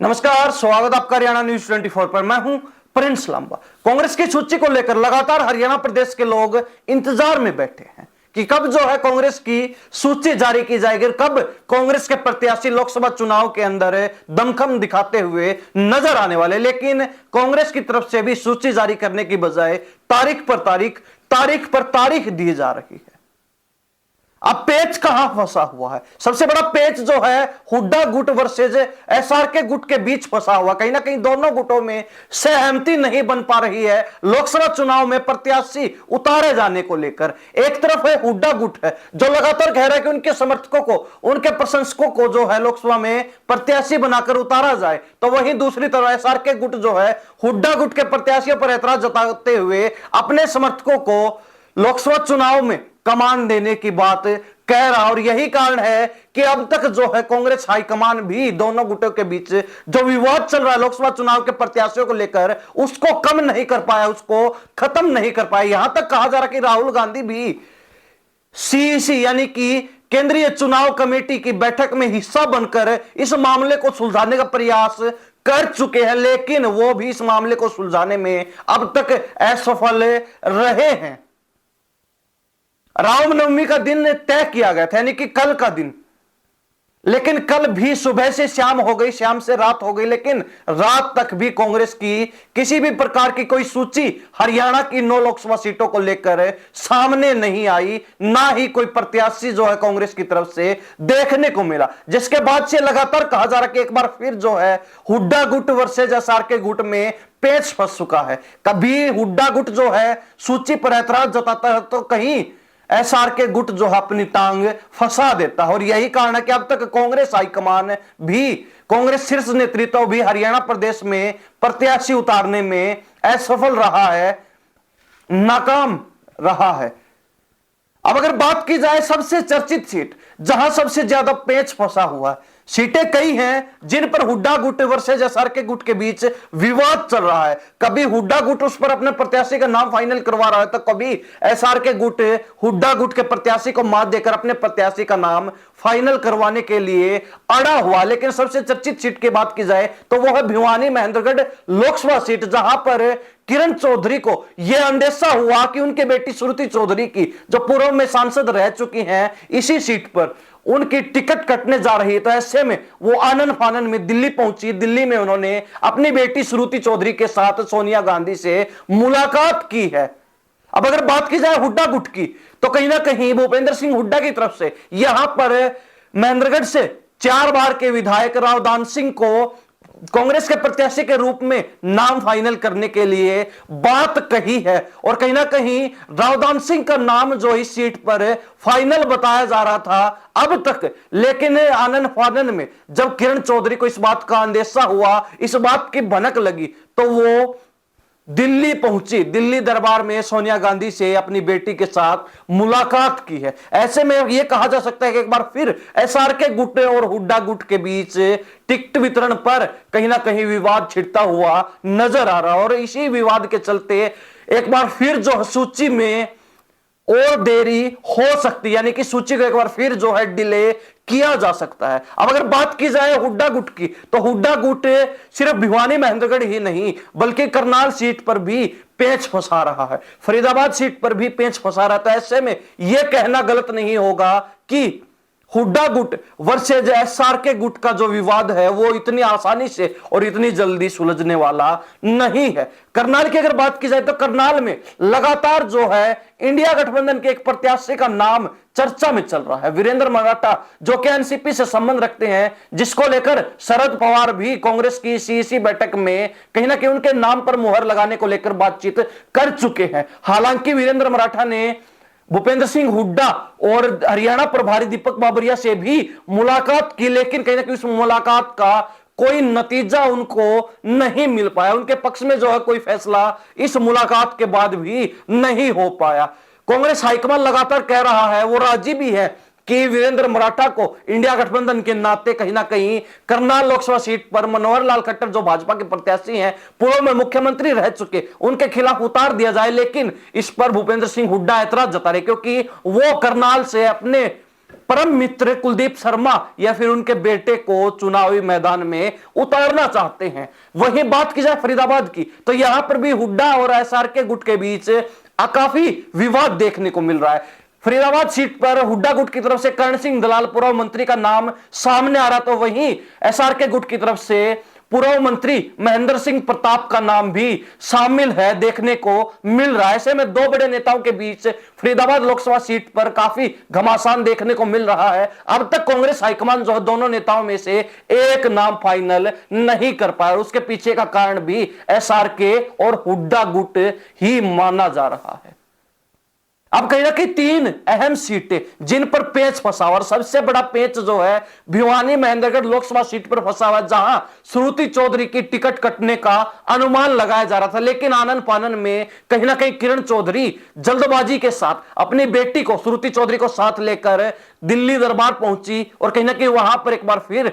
नमस्कार, स्वागत आपका हरियाणा न्यूज 24 पर। मैं हूं प्रिंस लांबा। कांग्रेस की सूची को लेकर लगातार हरियाणा प्रदेश के लोग इंतजार में बैठे हैं कि कब जो है कांग्रेस की सूची जारी की जाएगी, कब कांग्रेस के प्रत्याशी लोकसभा चुनाव के अंदर दमखम दिखाते हुए नजर आने वाले। लेकिन कांग्रेस की तरफ से भी सूची जारी करने की बजाय तारीख पर तारीख दी जा रही है। अब पेच कहां फंसा हुआ है? सबसे बड़ा पेच जो है हुड्डा गुट वर्सेज एसआरके गुट के बीच फंसा हुआ। कहीं ना कहीं दोनों गुटों में सहमति नहीं बन पा रही है लोकसभा चुनाव में प्रत्याशी उतारे जाने को लेकर। एक तरफ है हुड्डा गुट है जो लगातार कह रहा है कि उनके समर्थकों को, उनके प्रशंसकों को जो है लोकसभा में प्रत्याशी बनाकर उतारा जाए, तो वहीं दूसरी तरफ एसआरके गुट जो है हुड्डा गुट के प्रत्याशियों पर ऐतराज जताते हुए अपने समर्थकों को लोकसभा चुनाव में कमान देने की बात कह रहा। और यही कारण है कि अब तक जो है कांग्रेस हाईकमान भी दोनों गुटों के बीच जो विवाद चल रहा है लोकसभा चुनाव के प्रत्याशियों को लेकर, उसको कम नहीं कर पाया, उसको खत्म नहीं कर पाया। यहां तक कहा जा रहा है कि राहुल गांधी भी सीईसी यानी कि केंद्रीय चुनाव कमेटी की बैठक में हिस्सा बनकर इस मामले को सुलझाने का प्रयास कर चुके हैं, लेकिन वो भी इस मामले को सुलझाने में अब तक असफल रहे हैं। रामनवमी का दिन तय किया गया था, यानी कि कल का दिन, लेकिन कल भी सुबह से शाम हो गई, शाम से रात हो गई, लेकिन रात तक भी कांग्रेस की किसी भी प्रकार की कोई सूची हरियाणा की 9 लोकसभा सीटों को लेकर सामने नहीं आई। ना ही कोई प्रत्याशी जो है कांग्रेस की तरफ से देखने को मिला, जिसके बाद से लगातार कहा जा रहा है कि एक बार फिर जो है हुड्डा गुट वर्सेज एसआरके गुट में पेच फंस चुका है। कभी हुड्डा गुट जो है सूची पर ऐतराज जताता है तो कहीं एसआरके गुट जो है अपनी टांग फंसा देता है। और यही कारण है कि अब तक कांग्रेस हाईकमान भी, कांग्रेस शीर्ष नेतृत्व भी हरियाणा प्रदेश में प्रत्याशी उतारने में असफल रहा है, नाकाम रहा है। अब अगर बात की जाए सबसे चर्चित सीट जहां सबसे ज्यादा पेच फंसा हुआ है, सीटें कई हैं जिन पर हुड्डा गुट वर्सेज एसआरके गुट के बीच विवाद चल रहा है। कभी हुड्डा गुट उस पर अपने प्रत्याशी का नाम फाइनल करवा रहा है, तो कभी एसआरके गुट हुड्डा गुट के प्रत्याशी को मात देकर अपने प्रत्याशी का नाम फाइनल करवाने के लिए अड़ा हुआ। लेकिन सबसे चर्चित सीट की बात की जाए तो वो है भिवानी महेंद्रगढ़ लोकसभा सीट, जहां पर किरण चौधरी को यह अंदेशा हुआ कि उनकी बेटी श्रुति चौधरी की, जो पूर्व में सांसद रह चुकी हैं, इसी सीट पर उनकी टिकट कटने जा रही है। तो ऐसे में वो आनन फानन में दिल्ली पहुंची। दिल्ली में उन्होंने अपनी बेटी श्रुति चौधरी के साथ सोनिया गांधी से मुलाकात की है। अब अगर बात की जाए हुड्डा गुट की, तो कहीं ना कहीं भूपेंद्र सिंह हुड्डा की तरफ से यहां पर महेंद्रगढ़ से 4 बार के विधायक रावदान सिंह को कांग्रेस के प्रत्याशी के रूप में नाम फाइनल करने के लिए बात कही है। और कहीं ना कहीं रावदान सिंह का नाम जो इस सीट पर फाइनल बताया जा रहा था अब तक, लेकिन आनन फानन में जब किरण चौधरी को इस बात का अंदेशा हुआ, इस बात की भनक लगी, तो वो दिल्ली पहुंची। दिल्ली दरबार में सोनिया गांधी से अपनी बेटी के साथ मुलाकात की है। ऐसे में यह कहा जा सकता है कि एक बार फिर एसआरके गुट और हुड्डा गुट के बीच टिकट वितरण पर कहीं ना कहीं विवाद छिड़ता हुआ नजर आ रहा है। और इसी विवाद के चलते एक बार फिर जो सूची में और देरी हो सकती, यानी कि सूची को एक बार फिर जो है डिले किया जा सकता है। अब अगर बात की जाए हुड्डा गुट की, तो हुड्डा गुट सिर्फ भिवानी महेंद्रगढ़ ही नहीं बल्कि करनाल सीट पर भी पेच फंसा रहा है, फरीदाबाद सीट पर भी पेच फंसा रहा था। ऐसे में यह कहना गलत नहीं होगा कि हुड्डा गुट वर्सेज एसआरके गुट का जो विवाद है वो इतनी आसानी से और इतनी जल्दी सुलझने वाला नहीं है। करनाल की अगर बात की जाए तो करनाल में लगातार जो है इंडिया गठबंधन के एक प्रत्याशी का नाम चर्चा में चल रहा है, वीरेंद्र मराठा, जो कि एनसीपी से संबंध रखते हैं, जिसको लेकर शरद पवार भी कांग्रेस की सीईसी बैठक में कहीं ना कहीं उनके नाम पर मुहर लगाने को लेकर बातचीत कर चुके हैं। हालांकि वीरेंद्र मराठा ने भूपेंद्र सिंह हुड्डा और हरियाणा प्रभारी दीपक बाबरिया से भी मुलाकात की, लेकिन कहीं ना कहीं उस मुलाकात का कोई नतीजा उनको नहीं मिल पाया। उनके पक्ष में जो है कोई फैसला इस मुलाकात के बाद भी नहीं हो पाया। कांग्रेस हाईकमान लगातार कह रहा है, वो राजी भी है कि वीरेंद्र मराठा को इंडिया गठबंधन के नाते कहीं ना कहीं करनाल लोकसभा सीट पर मनोहर लाल खट्टर, जो भाजपा के प्रत्याशी हैं, पूर्व में मुख्यमंत्री रह चुके, उनके खिलाफ उतार दिया जाए। लेकिन इस पर भूपेंद्र सिंह हुड्डा ऐतराज जता रहे, क्योंकि वो करनाल से अपने परम मित्र कुलदीप शर्मा या फिर उनके बेटे को चुनावी मैदान में उतारना चाहते हैं। वही बात की जाए फरीदाबाद की, तो यहां पर भी हुड्डा और एसआरके गुट के बीच काफी विवाद देखने को मिल रहा है। फरीदाबाद सीट पर हुड्डा गुट की तरफ से कर्ण सिंह दलाल पूर्व मंत्री का नाम सामने आ रहा, तो वहीं एसआरके गुट की तरफ से पूर्व मंत्री महेंद्र सिंह प्रताप का नाम भी शामिल है देखने को मिल रहा है। ऐसे में दो बड़े नेताओं के बीच फरीदाबाद लोकसभा सीट पर काफी घमासान देखने को मिल रहा है। अब तक कांग्रेस हाईकमान जो है दोनों नेताओं में से एक नाम फाइनल नहीं कर पाया, उसके पीछे का कारण भी एसआरके और हुड्डा गुट ही माना जा रहा है। अब कहीं ना कहीं तीन अहम सीटें जिन पर पेच फंसा, और सबसे बड़ा पेच जो है भिवानी महेंद्रगढ़ लोकसभा सीट पर फंसा हुआ, जहां श्रुति चौधरी की टिकट कटने का अनुमान लगाया जा रहा था, लेकिन आनन फानन में कहीं ना कहीं किरण चौधरी जल्दबाजी के साथ अपनी बेटी को श्रुति चौधरी को साथ लेकर दिल्ली दरबार पहुंची और कहीं ना कहीं वहां पर एक बार फिर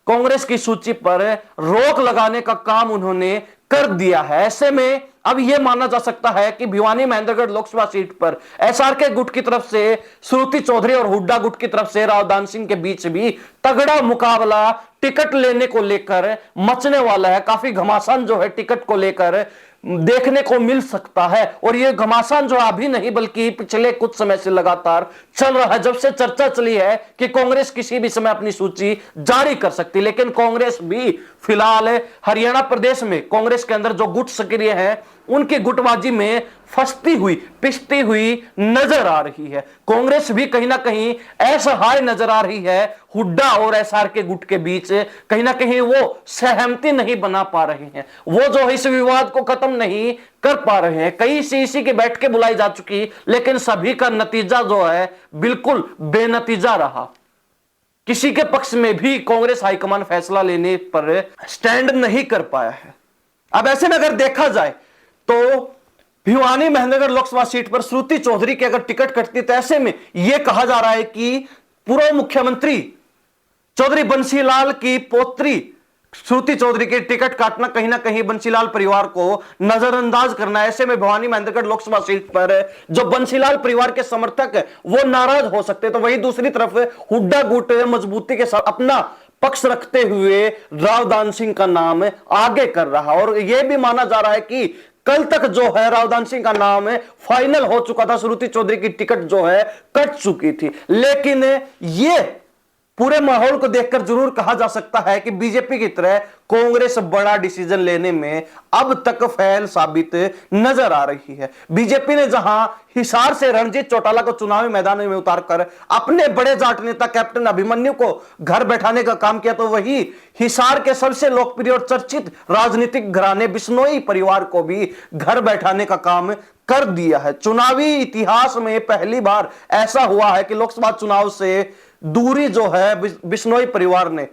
कांग्रेस की सूची पर रोक लगाने का काम उन्होंने कर दिया है। ऐसे में अब यह माना जा सकता है कि भिवानी महेंद्रगढ़ लोकसभा सीट पर एसआरके गुट की तरफ से श्रुति चौधरी और हुड्डा गुट की तरफ से रावदान सिंह के बीच भी तगड़ा मुकाबला टिकट लेने को लेकर मचने वाला है। काफी घमासान जो है टिकट को लेकर देखने को मिल सकता है, और यह घमासान जो अभी नहीं बल्कि पिछले कुछ समय से लगातार चल रहा है। जब से चर्चा चली है कि कांग्रेस किसी भी समय अपनी सूची जारी कर सकती, लेकिन कांग्रेस भी फिलहाल हरियाणा प्रदेश में कांग्रेस के अंदर जो गुट सक्रिय है उनकी गुटबाजी में फंसती हुई पिसती हुई नजर आ रही है। कांग्रेस भी कहीं ना कहीं ऐसा हाय नजर आ रही है हुड्डा और एसआरके गुट के बीच, कहीं ना कहीं वो सहमति नहीं बना पा रहे हैं, वो जो इस विवाद को खत्म नहीं कर पा रहे हैं। कई सीसी की बैठकें बुलाई जा चुकी, लेकिन सभी का नतीजा जो है बिल्कुल बेनतीजा रहा। किसी के पक्ष में भी कांग्रेस हाईकमान फैसला लेने पर स्टैंड नहीं कर पाया है। अब ऐसे में अगर देखा जाए तो भिवानी महेंद्रगढ़ लोकसभा सीट पर श्रुति चौधरी की अगर टिकट कटती, तो ऐसे में यह कहा जा रहा है कि पूर्व मुख्यमंत्री चौधरी बंसीलाल की पोत्री श्रुति चौधरी की टिकट काटना कहीं ना कहीं बंसीलाल परिवार को नजरअंदाज करना है। ऐसे में भिवानी महेंद्रगढ़ लोकसभा सीट पर जो बंसीलाल परिवार के समर्थक है वो नाराज हो सकते हैं, तो वहीं दूसरी तरफ हुड्डा गुट मजबूती के साथ अपना पक्ष रखते हुए रावदान सिंह का नाम आगे कर रहा, और यह भी माना जा रहा है कि कल तक जो है रावदान सिंह का नाम फाइनल हो चुका था, श्रुति चौधरी की टिकट जो है कट चुकी थी। लेकिन ये पूरे माहौल को देखकर जरूर कहा जा सकता है कि बीजेपी की तरह कांग्रेस बड़ा डिसीजन लेने में अब तक फेल साबित नजर आ रही है। बीजेपी ने जहां हिसार से रणजीत चौटाला को चुनावी मैदान में उतारकर अपने बड़े जाट नेता कैप्टन अभिमन्यु को घर बैठाने का काम किया, तो वही हिसार के सबसे लोकप्रिय और चर्चित राजनीतिक घराने बिश्नोई परिवार को भी घर बैठाने का काम कर दिया है। चुनावी इतिहास में पहली बार ऐसा हुआ है कि लोकसभा चुनाव से दूरी जो है बिश्नोई परिवार ने,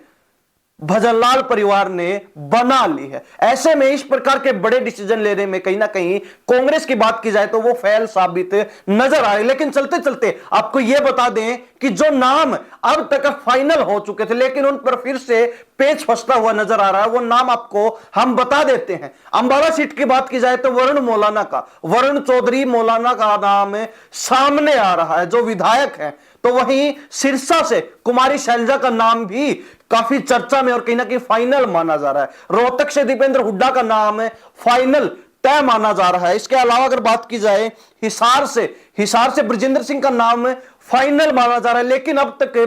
भजनलाल परिवार ने बना ली है। ऐसे में इस प्रकार के बड़े डिसीजन लेने में कहीं ना कहीं कांग्रेस की बात की जाए तो वो फेल साबित नजर आ रही। लेकिन चलते चलते आपको यह बता दें कि जो नाम अब तक फाइनल हो चुके थे लेकिन उन पर फिर से पेच फंसता हुआ नजर आ रहा है, वो नाम आपको हम बता देते हैं। अंबाला सीट की बात की जाए तो वरुण चौधरी मौलाना का नाम सामने आ रहा है जो विधायक है, तो वहीं सिरसा से कुमारी शैलजा का नाम भी काफी चर्चा में और कहीं ना कहीं फाइनल माना जा रहा है। रोहतक से दीपेंद्र हुड्डा का नाम फाइनल तय माना जा रहा है। इसके अलावा अगर बात की जाए हिसार से ब्रजेंद्र सिंह का नाम फाइनल माना जा रहा है, लेकिन अब तक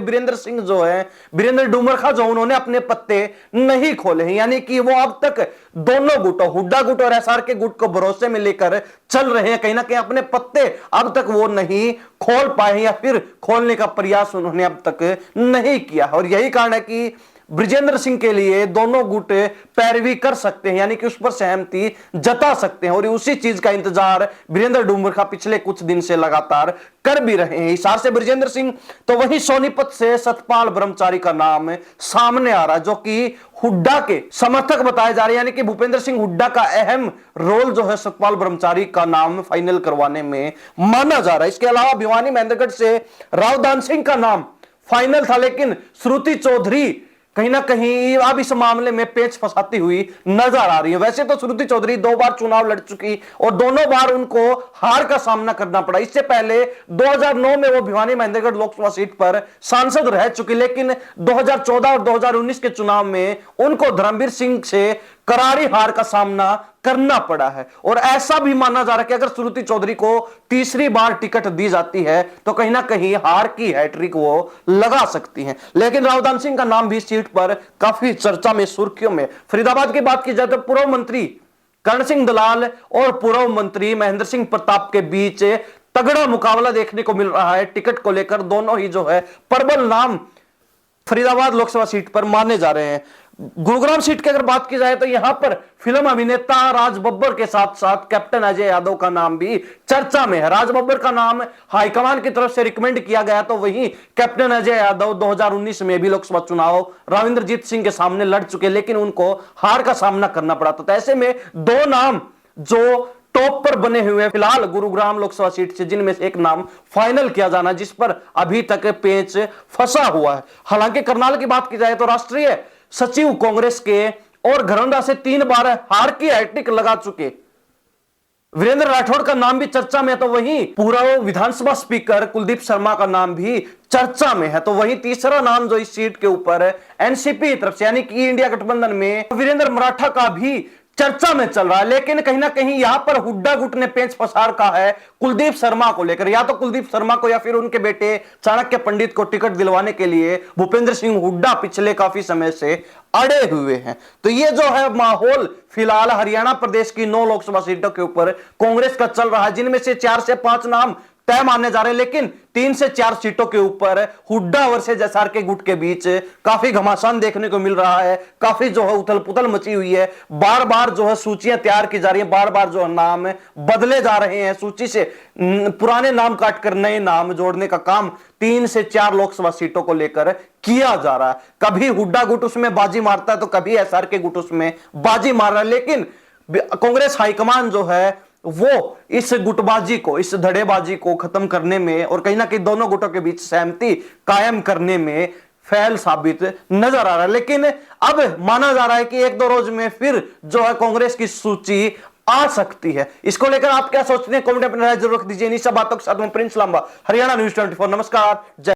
वीरेंद्र डुमरखा जो उन्होंने अपने पत्ते नहीं खोले हैं, यानी कि वो अब तक दोनों गुटों हुड्डा गुट और एसआरके गुट को भरोसे में लेकर चल रहे हैं। कहीं ना कहीं अपने पत्ते अब तक वो नहीं खोल पाए या फिर खोलने का प्रयास उन्होंने अब तक नहीं किया, और यही कारण है कि ब्रजेंद्र सिंह के लिए दोनों गुट पैरवी कर सकते हैं, यानी कि उस पर सहमति जता सकते हैं, और उसी चीज का इंतजार वीरेंद्र डुमरखा पिछले कुछ दिन से लगातार कर भी रहे हैं। हिसार से ब्रजेंद्र सिंह, तो वही सोनीपत से सतपाल ब्रह्मचारी का नाम सामने आ रहा है जो कि हुड्डा के समर्थक बताए जा रहे हैं, यानी कि भूपेंद्र सिंह हुड्डा का अहम रोल जो है सतपाल ब्रह्मचारी का नाम फाइनल करवाने में माना जा रहा है। इसके अलावा भिवानी महेंद्रगढ़ से रावदान सिंह का नाम फाइनल था, लेकिन श्रुति चौधरी कहीं ना कहीं अब इस मामले में पेच फंसाती हुई नजर आ रही है। वैसे तो श्रुति चौधरी 2 बार चुनाव लड़ चुकी और दोनों बार उनको हार का सामना करना पड़ा। इससे पहले 2009 में वो भिवानी महेंद्रगढ़ लोकसभा सीट पर सांसद रह चुकी, लेकिन 2014 और 2019 के चुनाव में उनको धर्मवीर सिंह से करारी हार का सामना करना पड़ा है। और ऐसा भी माना जा रहा है कि अगर श्रुति चौधरी को तीसरी बार टिकट दी जाती है तो कहीं ना कहीं हार की हैट्रिक वो लगा सकती हैं। लेकिन रावदान सिंह का नाम भी सीट पर काफी चर्चा में, सुर्खियों में। फरीदाबाद की बात की जाए तो पूर्व मंत्री कर्ण सिंह दलाल और पूर्व मंत्री महेंद्र सिंह प्रताप के बीच तगड़ा मुकाबला देखने को मिल रहा है। टिकट को लेकर दोनों ही जो है प्रबल नाम फरीदाबाद लोकसभा सीट पर माने जा रहे हैं। गुरुग्राम सीट की अगर बात की जाए तो यहां पर फिल्म अभिनेता राज बब्बर के साथ साथ कैप्टन अजय यादव का नाम भी चर्चा में है। राज बब्बर का नाम हाईकमान की तरफ से रिकमेंड किया गया, तो वहीं कैप्टन अजय यादव 2019 में भी लोकसभा चुनाव रविंद्रजीत सिंह के सामने लड़ चुके, लेकिन उनको हार का सामना करना पड़ा। तो ऐसे में दो नाम जो टॉप पर बने हुए हैं फिलहाल गुरुग्राम लोकसभा सीट से, जिनमें से एक नाम फाइनल किया जाना, जिस पर अभी तक पेच फंसा हुआ है। हालांकि करनाल की बात की जाए तो राष्ट्रीय सचिव कांग्रेस के और घरौंडा से 3 बार हार की हैट्रिक लगा चुके वीरेंद्र राठौड़ का नाम भी चर्चा में है। तो वहीं पूर्व विधानसभा स्पीकर कुलदीप शर्मा का नाम भी चर्चा में है। तो वहीं तीसरा नाम जो इस सीट के ऊपर एनसीपी की तरफ से यानी कि इंडिया गठबंधन में वीरेंद्र मराठा का भी चर्चा में चल रहा है। लेकिन कहीं ना कहीं यहां पर हुड्डा गुट ने पेंच पसार का है कुलदीप शर्मा को लेकर। या तो कुलदीप शर्मा को या फिर उनके बेटे चाणक्य पंडित को टिकट दिलवाने के लिए भूपेंद्र सिंह हुड्डा पिछले काफी समय से अड़े हुए हैं। तो ये जो है माहौल फिलहाल हरियाणा प्रदेश की 9 लोकसभा सीटों के ऊपर कांग्रेस का चल रहा है, जिनमें से 4 से 5 नाम तय माने जा रहे हैं। लेकिन 3 से 4 सीटों के ऊपर हुड्डा वर्सेस एसआर के गुट के बीच काफी घमासान देखने को मिल रहा है। काफी जो है उथल पुथल मची हुई है। बार बार जो है सूचियां तैयार की जा रही है, बार बार जो है नाम बदले जा रहे हैं। सूची से पुराने नाम काटकर नए नाम जोड़ने का काम 3 से 4 लोकसभा सीटों को लेकर किया जा रहा है। कभी हुड्डा गुट उसमें बाजी मारता है तो कभी एसआर के गुट उसमें बाजी मार रहा है। लेकिन कांग्रेस हाईकमान जो है वो इस गुटबाजी को, इस धड़ेबाजी को खत्म करने में और कहीं ना कहीं दोनों गुटों के बीच सहमति कायम करने में फेल साबित नजर आ रहा है। लेकिन अब माना जा रहा है कि 1-2 रोज में फिर जो है कांग्रेस की सूची आ सकती है। इसको लेकर आप क्या सोचते हैं? कमेंट अपनी राय जरूर रख दीजिए। इन सब बातों के साथ में प्रिंस लांबा, हरियाणा न्यूज़ 24। नमस्कार, जय।